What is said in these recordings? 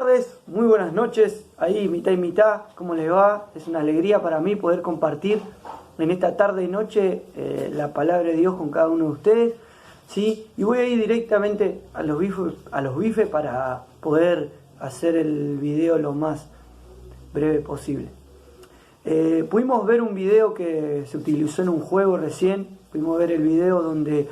tardes, muy buenas noches, ahí mitad y mitad, ¿cómo les va? Es una alegría para mí poder compartir en esta tarde y noche la palabra de Dios con cada uno de ustedes, ¿sí? Y voy a ir directamente a los bifes para poder hacer el video lo más breve posible. Pudimos ver un video que se utilizó en un juego recién, pudimos ver el video donde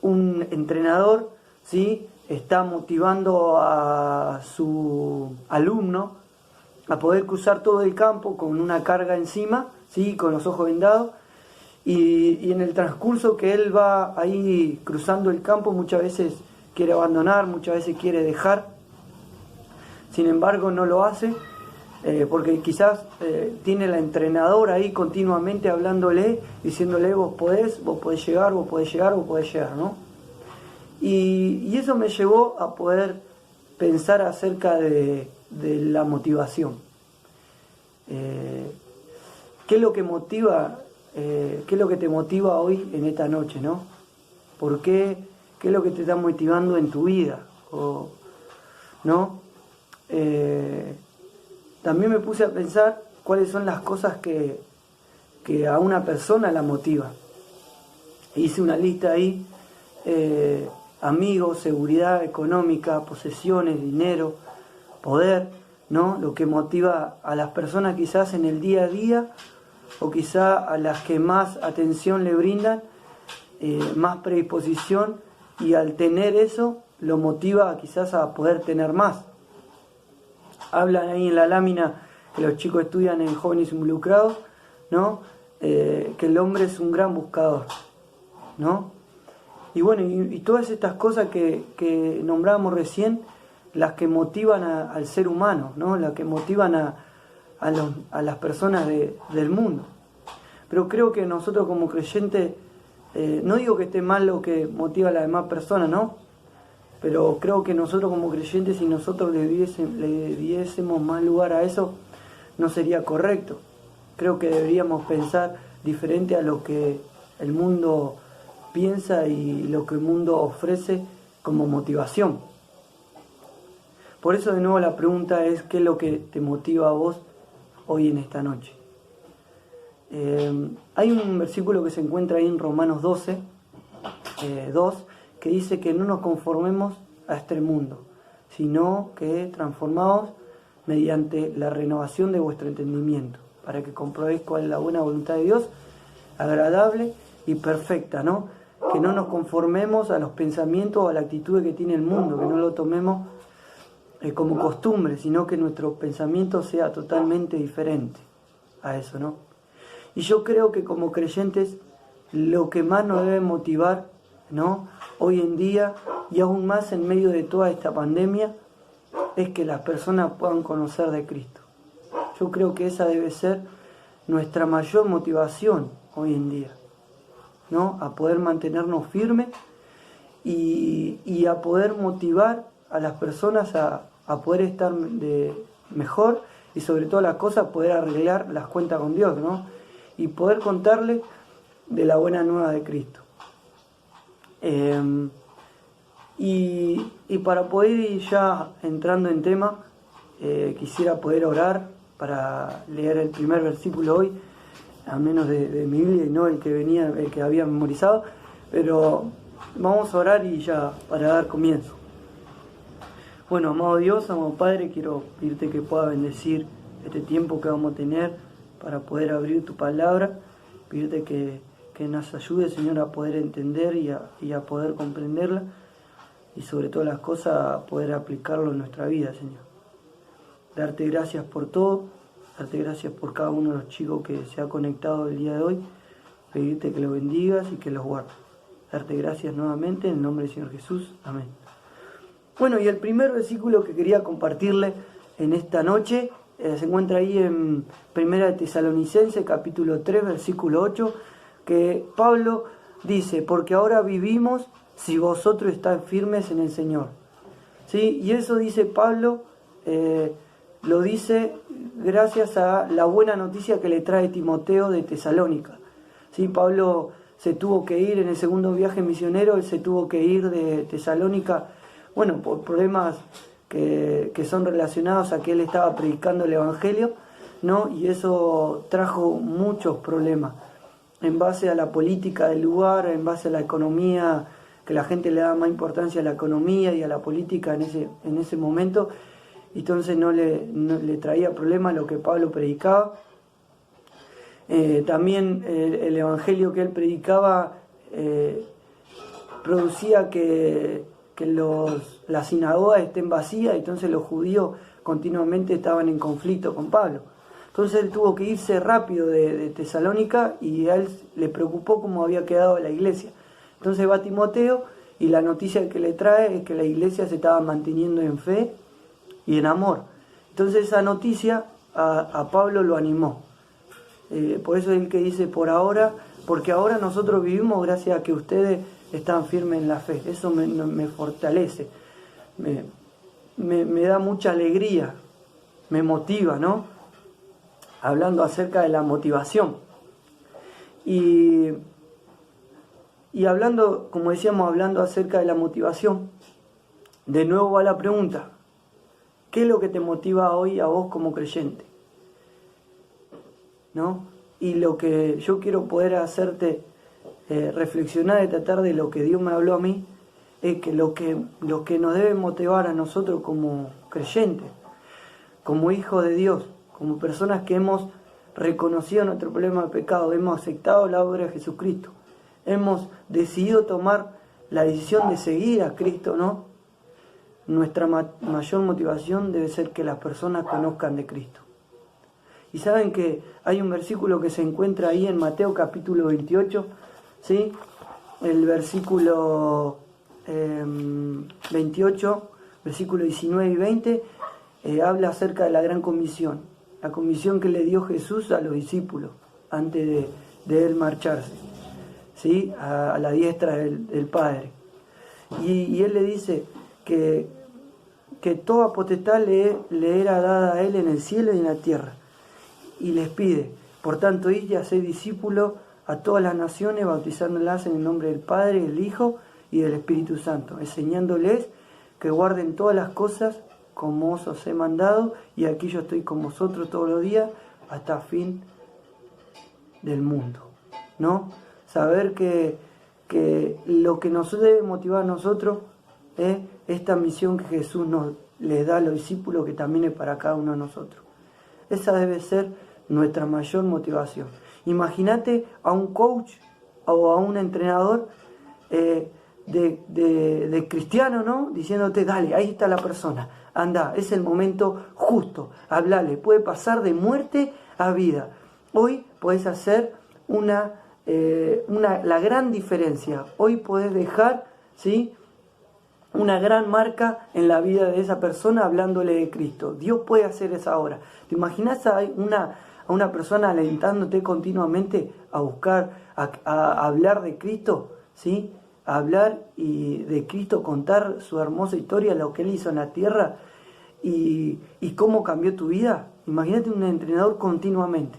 un entrenador, ¿sí?, está motivando a su alumno a poder cruzar todo el campo con una carga encima, ¿sí?, con los ojos vendados, y en el transcurso que él va ahí cruzando el campo muchas veces quiere abandonar, muchas veces quiere dejar, sin embargo no lo hace, porque quizás tiene la entrenadora ahí continuamente hablándole, diciéndole vos podés llegar, vos podés llegar, vos podés llegar, ¿no? Y eso me llevó a poder pensar acerca de la motivación. ¿Qué es lo que motiva? ¿Qué es lo que te motiva hoy en esta noche, no? ¿Por qué? ¿Qué es lo que te está motivando en tu vida? ¿No? También me puse a pensar cuáles son las cosas que a una persona la motiva. Hice una lista ahí. Amigos, seguridad económica, posesiones, dinero, poder, ¿no? Lo que motiva a las personas quizás en el día a día, o quizá a las que más atención le brindan, más predisposición, y al tener eso lo motiva quizás a poder tener más. Hablan ahí en la lámina que los chicos estudian en Jóvenes Involucrados, ¿no? Que el hombre es un gran buscador, ¿no? Y bueno, y todas estas cosas que nombrábamos recién, las que motivan al ser humano, ¿no? Las que motivan a las personas del mundo. Pero creo que nosotros como creyentes, no digo que esté mal lo que motiva a las demás personas, ¿no? Pero creo que nosotros como creyentes, si nosotros le diésemos más lugar a eso, no sería correcto. Creo que deberíamos pensar diferente a lo que el mundo piensa y lo que el mundo ofrece como motivación. Por eso de nuevo la pregunta es: ¿qué es lo que te motiva a vos hoy en esta noche? Hay un versículo que se encuentra ahí en Romanos 12, 2, que dice que no nos conformemos a este mundo, sino que transformaos mediante la renovación de vuestro entendimiento, para que comprobéis cuál es la buena voluntad de Dios, agradable y perfecta, ¿no? Que no nos conformemos a los pensamientos o a la actitud que tiene el mundo, que no lo tomemos como costumbre, sino que nuestro pensamiento sea totalmente diferente a eso, ¿no? Y yo creo que como creyentes lo que más nos debe motivar, ¿no?, hoy en día, y aún más en medio de toda esta pandemia, es que las personas puedan conocer de Cristo. Yo creo que esa debe ser nuestra mayor motivación hoy en día, ¿no? A poder mantenernos firmes y a poder motivar a las personas a poder estar mejor, y sobre todas las cosas poder arreglar las cuentas con Dios, ¿no? Y poder contarles de la buena nueva de Cristo. Y para poder ir ya entrando en tema, quisiera poder orar para leer el primer versículo hoy, a menos de mi Biblia, y no el que había memorizado, pero vamos a orar y ya para dar comienzo. Bueno, amado Dios, amado Padre, quiero pedirte que pueda bendecir este tiempo que vamos a tener para poder abrir tu palabra, pedirte que nos ayude, Señor, a poder entender y a poder comprenderla, y sobre todas las cosas a poder aplicarlo en nuestra vida, Señor. Darte gracias por todo, darte gracias por cada uno de los chicos que se ha conectado el día de hoy, pedirte que los bendigas y que los guardes. Darte gracias nuevamente en el nombre del Señor Jesús. Amén. Bueno, y el primer versículo que quería compartirle en esta noche se encuentra ahí en 1 Tesalonicenses, capítulo 3, versículo 8, que Pablo dice: porque ahora vivimos si vosotros estáis firmes en el Señor. ¿Sí? Y eso dice Pablo, lo dice gracias a la buena noticia que le trae Timoteo de Tesalónica. ¿Sí? Pablo se tuvo que ir en el segundo viaje misionero, él se tuvo que ir de Tesalónica, bueno, por problemas que son relacionados a que él estaba predicando el Evangelio, ¿no? Y eso trajo muchos problemas en base a la política del lugar, en base a la economía, que la gente le daba más importancia a la economía y a la política en ese momento. Entonces no le traía problema lo que Pablo predicaba. También el evangelio que él predicaba producía que las sinagogas estén vacías, entonces los judíos continuamente estaban en conflicto con Pablo. Entonces él tuvo que irse rápido de Tesalónica y a él le preocupó cómo había quedado la iglesia. Entonces va Timoteo y la noticia que le trae es que la iglesia se estaba manteniendo en fe y en amor. Entonces esa noticia a Pablo lo animó. Por eso es el que dice por ahora, porque ahora nosotros vivimos gracias a que ustedes están firmes en la fe. Eso me fortalece, me da mucha alegría, me motiva, ¿no? Hablando acerca de la motivación. Y hablando, como decíamos, hablando acerca de la motivación, de nuevo va la pregunta: ¿qué es lo que te motiva hoy a vos como creyente? ¿No? Y lo que yo quiero poder hacerte reflexionar y tratar de lo que Dios me habló a mí, es que lo que nos debe motivar a nosotros como creyentes, como hijos de Dios, como personas que hemos reconocido nuestro problema de pecado, hemos aceptado la obra de Jesucristo, hemos decidido tomar la decisión de seguir a Cristo, ¿no? Nuestra mayor motivación debe ser que las personas conozcan de Cristo. Y saben que hay un versículo que se encuentra ahí en Mateo capítulo 28, ¿sí? El versículo 28, versículo 19 y 20, habla acerca de la gran comisión, la comisión que le dio Jesús a los discípulos antes de él marcharse, ¿sí? A la diestra del Padre. Y él le dice que toda potestad le era dada a él en el cielo y en la tierra. Y les pide, por tanto, id y haced discípulos a todas las naciones, bautizándolas en el nombre del Padre, del Hijo y del Espíritu Santo, enseñándoles que guarden todas las cosas como os he mandado, y aquí yo estoy con vosotros todos los días hasta fin del mundo, ¿no? Saber que lo que nos debe motivar a nosotros es esta misión que Jesús les da a los discípulos, que también es para cada uno de nosotros. Esa debe ser nuestra mayor motivación. Imagínate a un coach o a un entrenador de cristiano, ¿no? Diciéndote, dale, ahí está la persona, anda, es el momento justo, hablale, puede pasar de muerte a vida. Hoy podés hacer la gran diferencia, hoy podés dejar, ¿sí?, una gran marca en la vida de esa persona hablándole de Cristo. Dios puede hacer esa obra. ¿Te imaginas a una persona alentándote continuamente a buscar, a hablar de Cristo? ¿Sí? A hablar y de Cristo, contar su hermosa historia, lo que Él hizo en la tierra y cómo cambió tu vida. Imagínate un entrenador continuamente.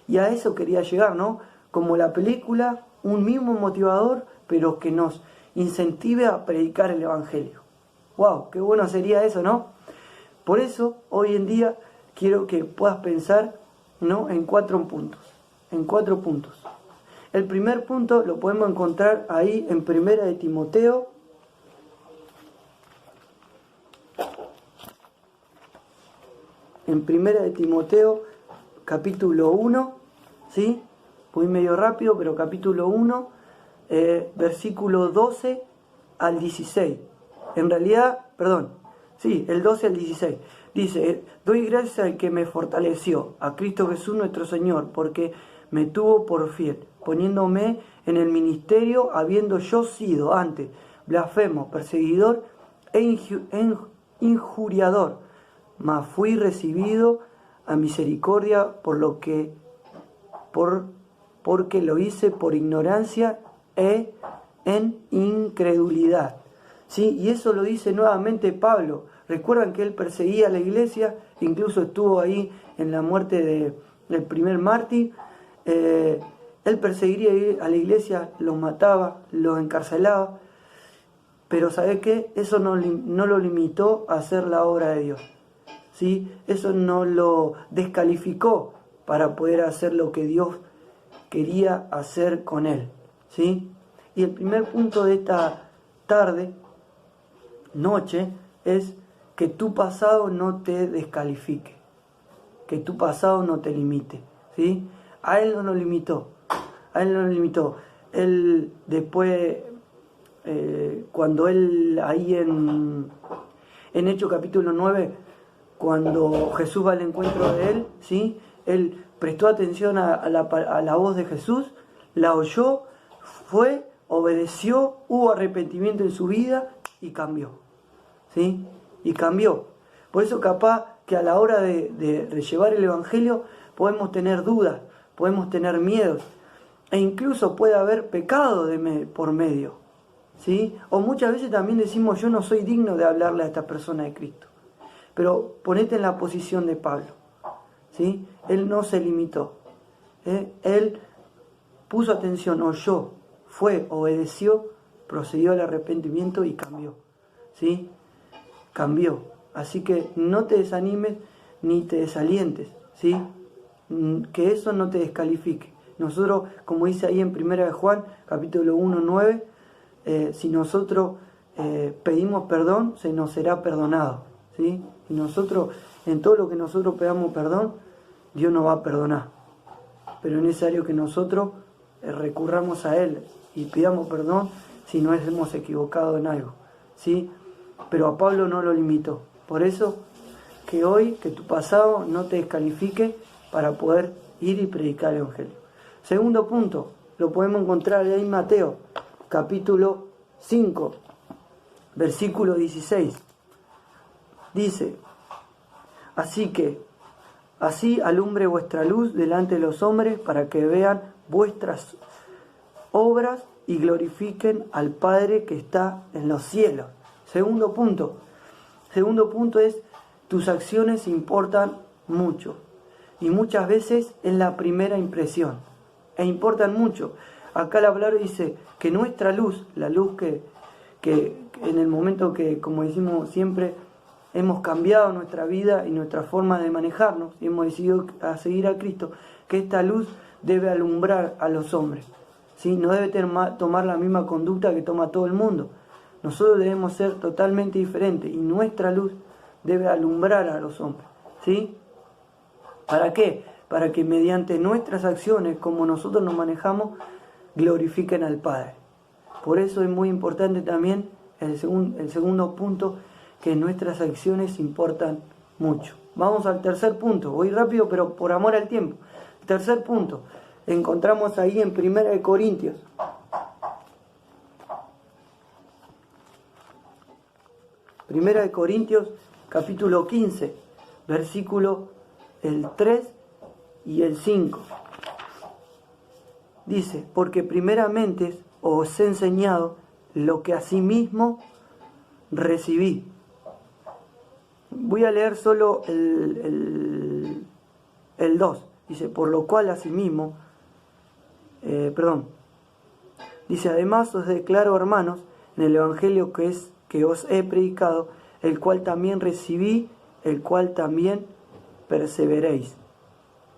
Y a eso quería llegar, ¿no? Como la película, un mismo motivador, pero que nos incentive a predicar el Evangelio. ¡Wow! ¡Qué bueno sería eso!, ¿no? Por eso, hoy en día, quiero que puedas pensar, ¿no?, en 4 puntos. En 4 puntos. El primer punto lo podemos encontrar ahí en Primera de Timoteo. En Primera de Timoteo, capítulo 1, ¿sí? Voy medio rápido, pero capítulo 1, versículo 12 al 16. En realidad, el 12 al 16. Dice, doy gracias al que me fortaleció, a Cristo Jesús nuestro Señor, porque me tuvo por fiel, poniéndome en el ministerio, habiendo yo sido antes blasfemo, perseguidor e injuriador, mas fui recibido a misericordia porque lo hice por ignorancia en incredulidad. ¿Sí? Y eso lo dice nuevamente Pablo. Recuerdan que él perseguía a la iglesia, incluso estuvo ahí en la muerte del primer mártir. Él perseguiría a la iglesia, los mataba, los encarcelaba. Pero ¿sabe qué? Eso no lo limitó a hacer la obra de Dios, ¿sí? Eso no lo descalificó para poder hacer lo que Dios quería hacer con él, ¿sí? Y el primer punto de esta noche, es que tu pasado no te descalifique, que tu pasado no te limite, ¿sí? A él no lo limitó, Él después, cuando él ahí en Hechos capítulo 9, cuando Jesús va al encuentro de él, ¿sí? Él prestó atención a la voz de Jesús, la oyó, fue, obedeció, hubo arrepentimiento en su vida y cambió, ¿sí? Y cambió. Por eso capaz que a la hora de llevar el Evangelio podemos tener dudas, podemos tener miedos, e incluso puede haber pecado por medio, ¿sí? O muchas veces también decimos, yo no soy digno de hablarle a esta persona de Cristo. Pero ponete en la posición de Pablo, ¿sí? Él no se limitó, él puso atención, oyó, fue, obedeció, procedió al arrepentimiento y cambió, ¿sí? Cambió. Así que no te desanimes ni te desalientes, ¿sí? Que eso no te descalifique. Nosotros, como dice ahí en 1 de Juan, capítulo 1, 9, si nosotros pedimos perdón, se nos será perdonado, ¿sí? Y nosotros, en todo lo que nosotros pedamos perdón, Dios nos va a perdonar. Pero es necesario que nosotros recurramos a Él y pidamos perdón si nos hemos equivocado en algo, ¿sí? Pero a Pablo no lo limitó. Por eso, que hoy, que tu pasado no te descalifique para poder ir y predicar el Evangelio. Segundo punto, lo podemos encontrar ahí en Mateo, capítulo 5, versículo 16. Dice, así alumbre vuestra luz delante de los hombres para que vean vuestras obras y glorifiquen al Padre que está en los cielos. Segundo punto es, tus acciones importan mucho. Y muchas veces es la primera impresión. E importan mucho. Acá la palabra dice que nuestra luz, la luz que en el momento que, como decimos siempre, hemos cambiado nuestra vida y nuestra forma de manejarnos y hemos decidido a seguir a Cristo, que esta luz debe alumbrar a los hombres, ¿sí? No debe tomar la misma conducta que toma todo el mundo. Nosotros debemos ser totalmente diferentes y nuestra luz debe alumbrar a los hombres, ¿sí? ¿Para qué? Para que mediante nuestras acciones, como nosotros nos manejamos, glorifiquen al Padre. Por eso es muy importante también el segundo punto, que nuestras acciones importan mucho. Vamos al tercer punto. Voy rápido, pero por amor al tiempo. Tercer punto. Encontramos ahí en 1 de Corintios. 1 de Corintios, capítulo 15, versículo el 3 y el 5. Dice, porque primeramente os he enseñado lo que asimismo recibí. Voy a leer solo el 2. Dice, por lo cual asimismo, dice, además os declaro, hermanos, en el Evangelio que os he predicado, el cual también recibí, el cual también perseveréis.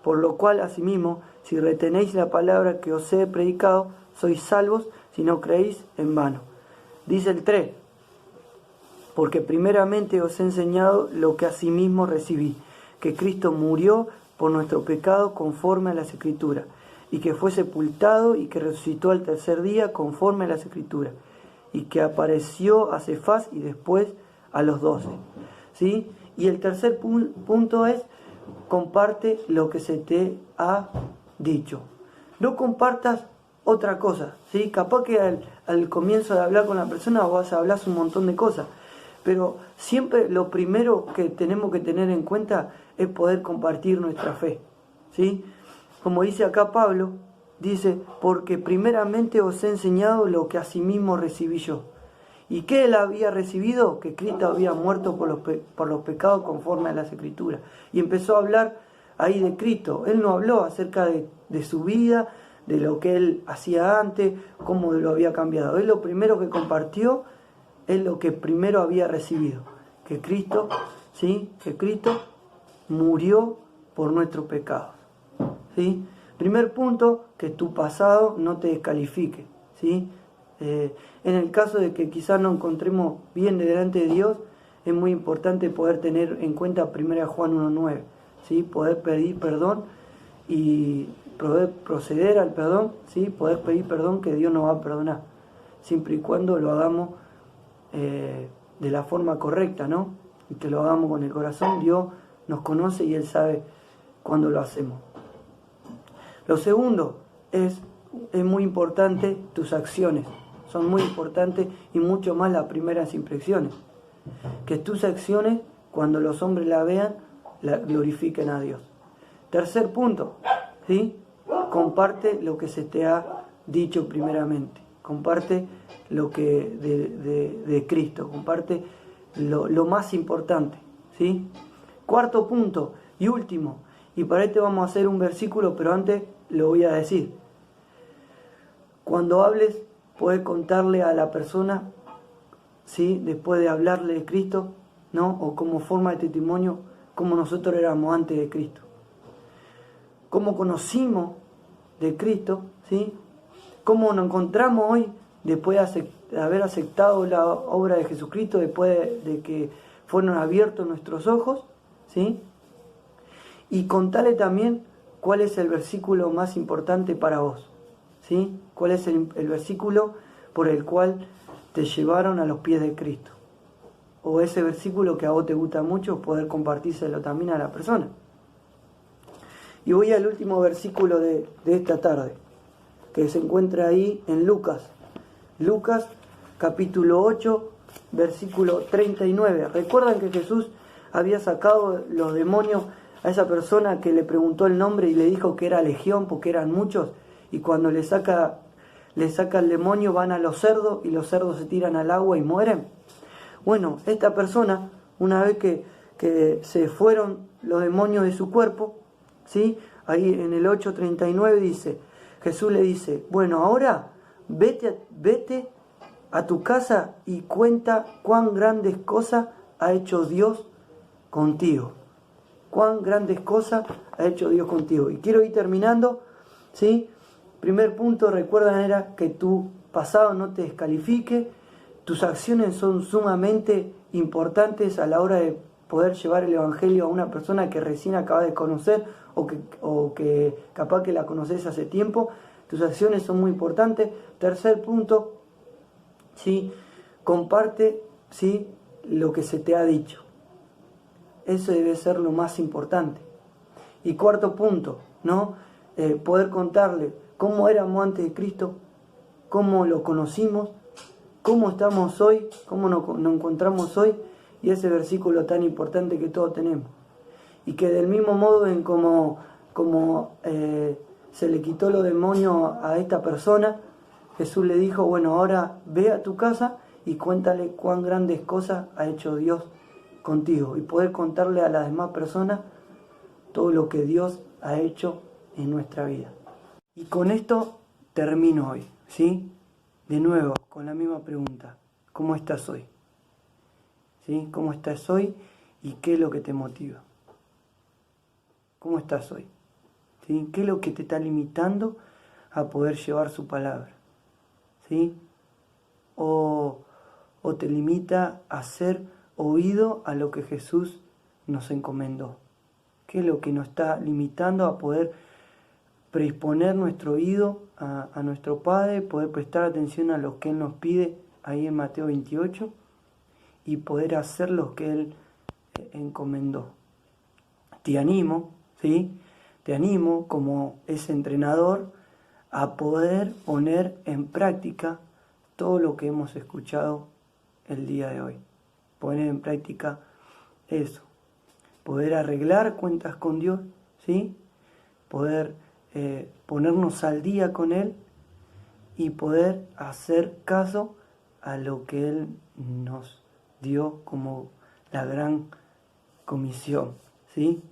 Por lo cual asimismo, si retenéis la palabra que os he predicado, sois salvos si no creéis en vano. Dice el 3, porque primeramente os he enseñado lo que asimismo recibí, que Cristo murió por nuestro pecado conforme a las Escrituras, y que fue sepultado y que resucitó al tercer día conforme a las Escrituras, y que apareció a Cefas y después a los 12. ¿Sí? Y el tercer punto es, comparte lo que se te ha dicho. No compartas otra cosa, ¿sí? Capaz que al comienzo de hablar con la persona vas a hablar un montón de cosas, pero siempre lo primero que tenemos que tener en cuenta es poder compartir nuestra fe, ¿sí? Como dice acá Pablo, dice, porque primeramente os he enseñado lo que asimismo recibí yo. ¿Y qué él había recibido? Que Cristo había muerto por los pecados conforme a las Escrituras. Y empezó a hablar ahí de Cristo. Él no habló acerca de su vida, de lo que él hacía antes, cómo lo había cambiado. Él lo primero que compartió es lo que primero había recibido, que Cristo, ¿sí? Que Cristo murió por nuestros pecados, ¿sí? Primer punto, que tu pasado no te descalifique, ¿sí? En el caso de que quizás no encontremos bien delante de Dios, es muy importante poder tener en cuenta 1 Juan 1:9, ¿sí? Poder pedir perdón y poder proceder al perdón, ¿sí? Poder pedir perdón, que Dios nos va a perdonar, siempre y cuando lo hagamos de la forma correcta, ¿no? Y que lo hagamos con el corazón. Dios nos conoce y Él sabe cuándo lo hacemos. Lo segundo es muy importante, tus acciones son muy importantes, y mucho más las primeras impresiones. Que tus acciones, cuando los hombres la vean, la glorifiquen a Dios. Tercer punto, ¿sí? Comparte lo que se te ha dicho primeramente. Comparte lo que de Cristo. Comparte lo más importante, ¿sí? Cuarto punto y último. Y para este vamos a hacer un versículo, pero antes lo voy a decir. Cuando hables, puedes contarle a la persona, ¿sí? Después de hablarle de Cristo, ¿no? O como forma de testimonio, cómo nosotros éramos antes de Cristo. Cómo conocimos de Cristo, ¿sí? Cómo nos encontramos hoy después de haber aceptado la obra de Jesucristo, después de que fueron abiertos nuestros ojos, ¿sí? Y contarle también cuál es el versículo más importante para vos, ¿sí? Cuál es el versículo por el cual te llevaron a los pies de Cristo. O ese versículo que a vos te gusta mucho, poder compartírselo también a la persona. Y voy al último versículo de esta tarde, que se encuentra ahí en Lucas. Lucas capítulo 8, versículo 39. ¿Recuerdan que Jesús había sacado los demonios a esa persona que le preguntó el nombre y le dijo que era legión porque eran muchos? Y cuando le saca el demonio, van a los cerdos y los cerdos se tiran al agua y mueren. Bueno, esta persona, una vez que se fueron los demonios de su cuerpo, ¿sí? Ahí en el 8:39 dice, Jesús le dice, bueno, ahora vete a tu casa y cuenta cuán grandes cosas ha hecho Dios contigo. Cuán grandes cosas ha hecho Dios contigo. Y quiero ir terminando, ¿sí? Primer punto, recuerdan, era que tu pasado no te descalifique. Tus acciones son sumamente importantes a la hora de poder llevar el Evangelio a una persona que recién acaba de conocer o que capaz que la conoces hace tiempo. Tus acciones son muy importantes. Tercer punto, ¿sí? Comparte, ¿sí? Lo que se te ha dicho. Eso debe ser lo más importante. Y cuarto punto, ¿no? Poder contarle cómo éramos antes de Cristo, cómo lo conocimos, cómo estamos hoy, cómo nos encontramos hoy, y ese versículo tan importante que todos tenemos. Y que del mismo modo en como se le quitó los demonios a esta persona, Jesús le dijo, bueno, ahora ve a tu casa y cuéntale cuán grandes cosas ha hecho Dios contigo, y poder contarle a las demás personas todo lo que Dios ha hecho en nuestra vida. Y con esto termino hoy, ¿sí? De nuevo, con la misma pregunta, ¿cómo estás hoy? ¿Sí? ¿Cómo estás hoy y qué es lo que te motiva? ¿Cómo estás hoy? ¿Sí? ¿Qué es lo que te está limitando a poder llevar su palabra? ¿Sí? ¿O te limita a ser oído a lo que Jesús nos encomendó? ¿Qué es lo que nos está limitando a poder predisponer nuestro oído a nuestro Padre, poder prestar atención a lo que Él nos pide ahí en Mateo 28 y poder hacer lo que Él encomendó? Te animo, ¿sí? Te animo como ese entrenador a poder poner en práctica todo lo que hemos escuchado el día de hoy. Poner en práctica eso. Poder arreglar cuentas con Dios, ¿sí? Poder ponernos al día con Él y poder hacer caso a lo que Él nos dio como la gran comisión, ¿sí?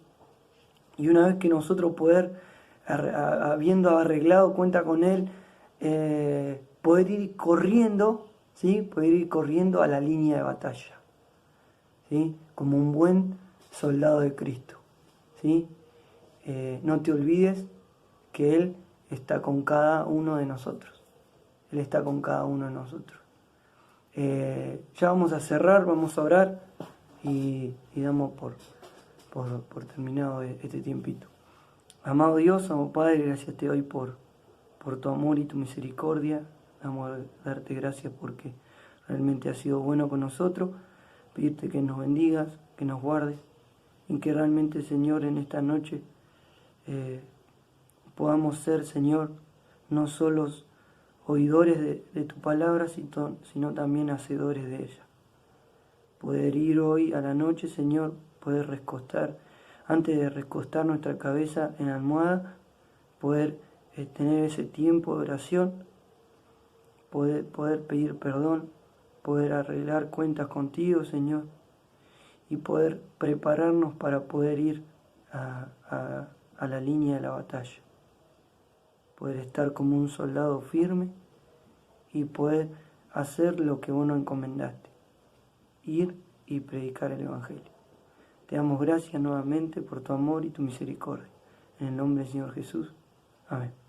Y una vez que nosotros poder, habiendo arreglado cuenta con Él, poder ir corriendo ¿sí? Poder ir corriendo a la línea de batalla, ¿sí? Como un buen soldado de Cristo, ¿sí? No te olvides que Él está con cada uno de nosotros. Él está con cada uno de nosotros. Ya vamos a cerrar, vamos a orar y damos por terminado este tiempito. Amado Dios, amado Padre, gracias te doy por tu amor y tu misericordia. Vamos a darte gracias porque realmente has sido bueno con nosotros. Pedirte que nos bendigas, que nos guardes y que realmente, Señor, en esta noche podamos ser, Señor, no solo oidores de tu palabra, sino también hacedores de ella. Poder ir hoy a la noche, Señor, poder recostar, antes de recostar nuestra cabeza en la almohada, poder tener ese tiempo de oración, poder pedir perdón, poder arreglar cuentas contigo, Señor, y poder prepararnos para poder ir a la línea de la batalla. Poder estar como un soldado firme y poder hacer lo que vos nos encomendaste, ir y predicar el Evangelio. Te damos gracias nuevamente por tu amor y tu misericordia. En el nombre del Señor Jesús. Amén.